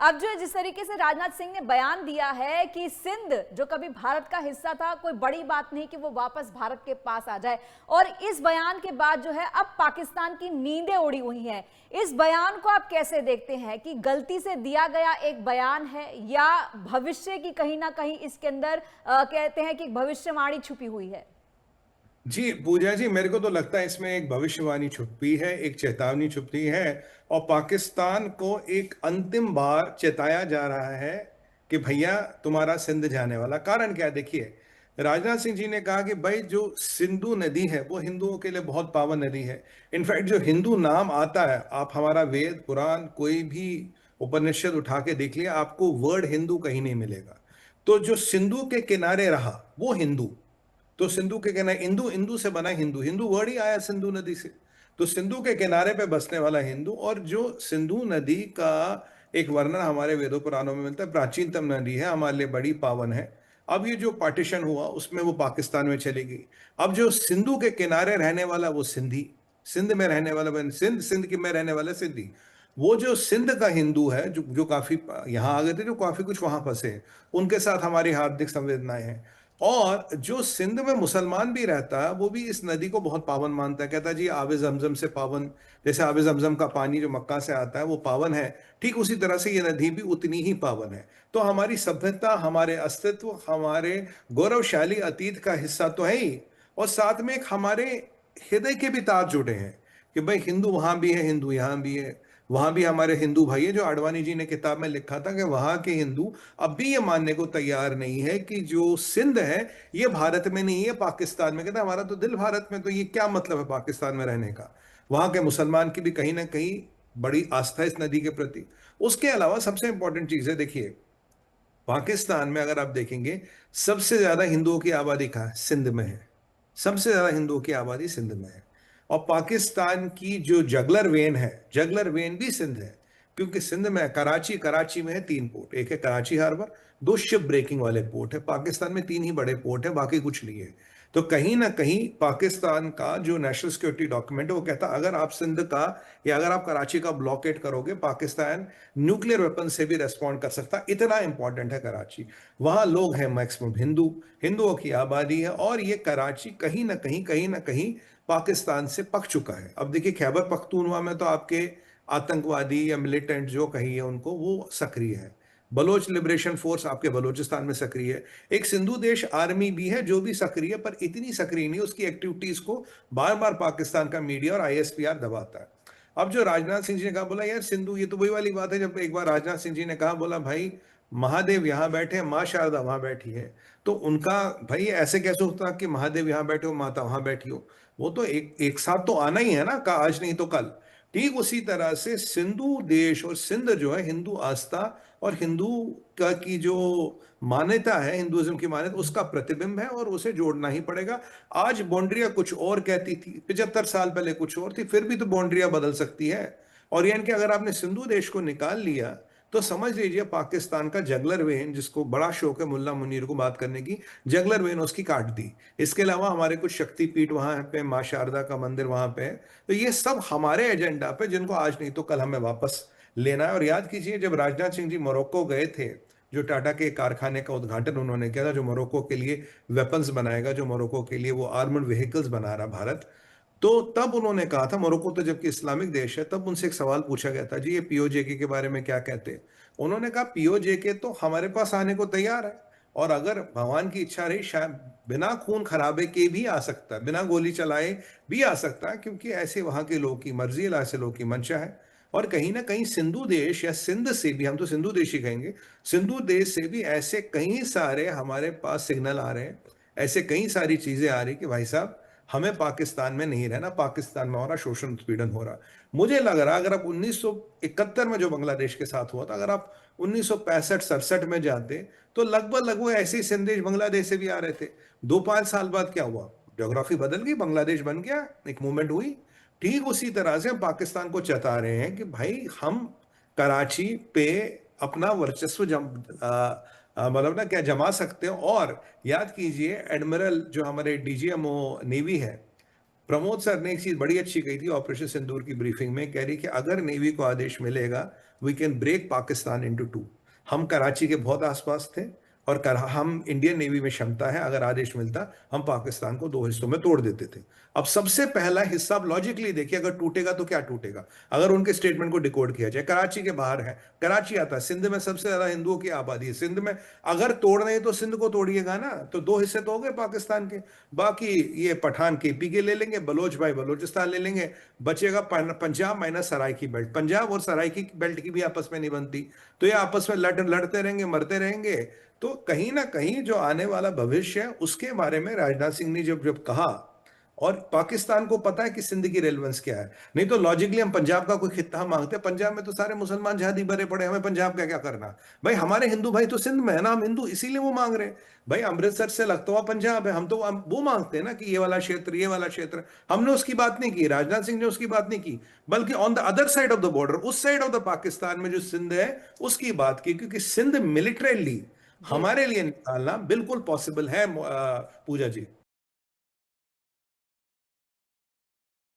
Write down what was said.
अब जो है जिस तरीके से राजनाथ सिंह ने बयान दिया है कि सिंध जो कभी भारत का हिस्सा था, कोई बड़ी बात नहीं कि वो वापस भारत के पास आ जाए, और इस बयान के बाद जो है अब पाकिस्तान की नींदें उड़ी हुई हैं। इस बयान को आप कैसे देखते हैं कि गलती से दिया गया एक बयान है या भविष्य की कहीं ना कहीं इसके अंदर कहते हैं कि भविष्यवाणी छुपी हुई है? जी, पूजा जी, मेरे को तो लगता है इसमें एक भविष्यवाणी छुपी है, एक चेतावनी छुपी है और पाकिस्तान को एक अंतिम बार चेताया जा रहा है कि भैया तुम्हारा सिंध जाने वाला। कारण क्या है? देखिए, राजनाथ सिंह जी ने कहा कि भाई जो सिंधु नदी है वो हिंदुओं के लिए बहुत पावन नदी है। इनफैक्ट जो हिंदू नाम आता है, आप हमारा वेद, पुराण, कोई भी उपनिषद उठा के देख लिया, आपको वर्ड हिंदू कहीं नहीं मिलेगा। तो जो सिंधु के किनारे रहा वो हिंदू। तो सिंधु के किनारे, इंदु, इंदु से बना हिंदू, हिंदू वर्ड ही आया सिंधु नदी से। तो सिंधु के किनारे पे बसने वाला हिंदू, और जो सिंधु नदी का एक वर्णन हमारे वेदों पुराणों में मिलता है, प्राचीनतम नदी है, हमारे लिए बड़ी पावन है। अब ये जो पार्टीशन हुआ उसमें वो पाकिस्तान में चली गई। अब जो सिंधु के किनारे रहने वाला वो सिंधी, सिंध में रहने वाला सिंध, सिंध के में रहने वाला सिंधी, वो जो सिंध का हिंदू है, जो जो काफी यहाँ आ गए थे, जो काफी कुछ वहां फंसे हैं, उनके साथ हमारी हार्दिक संवेदनाएं हैं। और जो सिंध में मुसलमान भी रहता है वो भी इस नदी को बहुत पावन मानता है, कहता है जी आबे जमजम से पावन, जैसे आबे जमजम का पानी जो मक्का से आता है वो पावन है, ठीक उसी तरह से ये नदी भी उतनी ही पावन है। तो हमारी सभ्यता, हमारे अस्तित्व, हमारे गौरवशाली अतीत का हिस्सा तो है ही, और साथ में एक हमारे हृदय के भी तार जुड़े हैं कि भाई हिंदू वहां भी है, हिंदू यहाँ भी है, वहां भी हमारे हिंदू भाई है। जो आडवाणी जी ने किताब में लिखा था कि वहां के हिंदू अब भी ये मानने को तैयार नहीं है कि जो सिंध है ये भारत में नहीं है, पाकिस्तान में। कहता हमारा तो दिल भारत में, तो ये क्या मतलब है पाकिस्तान में रहने का। वहां के मुसलमान की भी कहीं ना कहीं बड़ी आस्था है इस नदी के प्रति। उसके अलावा सबसे इंपॉर्टेंट चीज है, देखिए पाकिस्तान में अगर आप देखेंगे, सबसे ज्यादा हिंदुओं की आबादी कहाँ है? सिंध में है। सबसे ज्यादा हिंदुओं की आबादी सिंध में है। और पाकिस्तान की जो जगलर वेन है, जगलर वेन भी सिंध है। क्योंकि सिंध में कराची, कराची में है तीन पोर्ट, एक है कराची हार्बर, दो शिप ब्रेकिंग वाले पोर्ट है। पाकिस्तान में तीन ही बड़े पोर्ट है, बाकी कुछ नहीं है। तो कहीं ना कहीं पाकिस्तान का जो नेशनल सिक्योरिटी डॉक्यूमेंट है वो कहता है अगर आप सिंध का या अगर आप कराची का ब्लॉकेट करोगे, पाकिस्तान न्यूक्लियर वेपन से भी रेस्पॉन्ड कर सकता है, इतना इंपॉर्टेंट है कराची। वहां लोग हैं मैक्सिमम हिंदू, हिंदुओं की आबादी है, और ये कराची कहीं ना कहीं पाकिस्तान से पक चुका है। अब देखिए खैबर पख्तूनवा में तो आपके आतंकवादी या मिलिटेंट जो कहिए उनको, वो सक्रिय है। बलोच लिबरेशन फोर्स आपके बलोचिस्तान में सक्रिय है। एक सिंधु देश आर्मी भी है जो भी सक्रिय है, पर इतनी सक्रिय नहीं। उसकी एक्टिविटीज को बार बार पाकिस्तान का मीडिया और आईएसपीआर दबाता है। अब जो राजनाथ सिंह जी ने कहा, बोला यार सिंधु, ये तो वही वाली बात है जब एक बार राजनाथ सिंह जी ने कहा, बोला भाई महादेव यहाँ बैठे हैं, माँ शारदा वहां बैठी है। तो उनका भाई ऐसे कैसे होता कि महादेव यहाँ बैठे हो, माता वहां बैठी हो? वो तो एक एक साथ तो आना ही है ना, का आज नहीं तो कल। ठीक उसी तरह से सिंधु देश और सिंध जो है हिंदू आस्था और हिंदू का की जो मान्यता है, हिंदुइज्म की मान्यता, उसका प्रतिबिंब है और उसे जोड़ना ही पड़ेगा। आज बाउंड्रियां कुछ और कहती थी, 75 साल पहले कुछ और थी, फिर भी तो बाउंड्रियां बदल सकती है। और यानी कि अगर आपने सिंधु देश को निकाल लिया तो समझ लीजिए पाकिस्तान का जगलर वेन, जिसको बड़ा शौक है मुल्ला मुनीर को बात करने की, जगलर वेन उसकी काट दी। इसके अलावा हमारे कुछ शक्तिपीठ वहां पे, माँ शारदा का मंदिर वहां पे है। तो ये सब हमारे एजेंडा पे, जिनको आज नहीं तो कल हमें वापस लेना है। और याद कीजिए जब राजनाथ सिंह जी मोरक्को गए थे, जो टाटा के कारखाने का उद्घाटन उन्होंने किया था, जो मोरक्को के लिए वेपन्स बनाएगा, जो मोरक्को के लिए वो आर्मर्ड व्हीकल्स बना रहा भारत, तो तब उन्होंने कहा था, मोरक्को तो जबकि इस्लामिक देश है, तब उनसे एक सवाल पूछा गया था, जी ये पीओजेके के बारे में क्या कहते हैं? उन्होंने कहा पीओजेके तो हमारे पास आने को तैयार है, और अगर भगवान की इच्छा रही शायद बिना खून खराबे के भी आ सकता है, बिना गोली चलाए भी आ सकता है, क्योंकि ऐसे वहां के लोगों की मर्जी है, ऐसे लोगों की मंशा है। और कहीं ना कहीं सिंधु देश या सिंध से भी, हम तो सिंधु देश ही कहेंगे, सिंधु देश से भी ऐसे कई सारे हमारे पास सिग्नल आ रहे हैं, ऐसे कई सारी चीजें आ रही कि भाई साहब हमें पाकिस्तान में नहीं रहना, पाकिस्तान में हो रहा शोषण उत्पीड़न हो रहा। मुझे लग रहा अगर आप 1971 में जो बांग्लादेश के साथ हुआ था, अगर आप 1965-67 में जाते तो लगभग लगभग ऐसे ही संदेश बांग्लादेश से भी आ रहे थे। 2-5 साल बाद क्या हुआ? ज्योग्राफी बदल गई, बांग्लादेश बन गया, एक मूवमेंट हुई। ठीक उसी तरह से हम पाकिस्तान को चेता रहे हैं कि भाई हम कराची पे अपना वर्चस्व मतलब ना क्या जमा सकते हो। और याद कीजिए एडमिरल जो हमारे डीजीएमओ नेवी है, प्रमोद सर ने एक चीज बड़ी अच्छी कही थी ऑपरेशन सिंदूर की ब्रीफिंग में, कह रही कि अगर नेवी को आदेश मिलेगा we can break Pakistan into two. हम कराची के बहुत आसपास थे, और हम इंडियन नेवी में क्षमता है, अगर आदेश मिलता हम पाकिस्तान को दो हिस्सों में तोड़ देते थे। अब सबसे पहला हिस्सा, आप लॉजिकली देखिए, अगर टूटेगा तो क्या टूटेगा, अगर उनके स्टेटमेंट को डिकोड किया जाए। कराची के बाहर है, कराची आता है, सिंध में सबसे ज्यादा हिंदुओं की आबादी है। सिंध में अगर तोड़ रहे हैं तो सिंध को तोड़िएगा ना, तो दो हिस्से तो हो गए पाकिस्तान के। बाकी ये पठान केपी के ले लेंगे, बलोच भाई बलोचिस्तान ले लेंगे, बचेगा पंजाब माइनस सराइकी बेल्ट। पंजाब और सराइकी बेल्ट की भी आपस में नहीं बनती, तो ये आपस में लड़ते रहेंगे, मरते रहेंगे। तो कहीं ना कहीं जो आने वाला भविष्य है उसके बारे में राजनाथ सिंह ने जब जब कहा, और पाकिस्तान को पता है कि सिंध की रेलेवेंस क्या है। नहीं तो लॉजिकली हम पंजाब का कोई खिता मांगते हैं, पंजाब में तो सारे मुसलमान जहादी भरे पड़े, हमें पंजाब का क्या करना। भाई हमारे हिंदू भाई तो सिंध में है ना, हम हिंदू इसीलिए वो मांग रहे हैं। भाई अमृतसर से लगता हुआ पंजाब है, हम तो वो मांगते हैं ना कि ये वाला क्षेत्र, ये वाला क्षेत्र। हमने उसकी बात नहीं की, राजनाथ सिंह ने उसकी बात नहीं की, बल्कि on the other side of the border, उस साइड ऑफ द पाकिस्तान में जो सिंध है उसकी बात की, क्योंकि सिंध मिलिटरीली जी। हमारे लिए निकालना बिल्कुल पॉसिबल है। पूजा जी।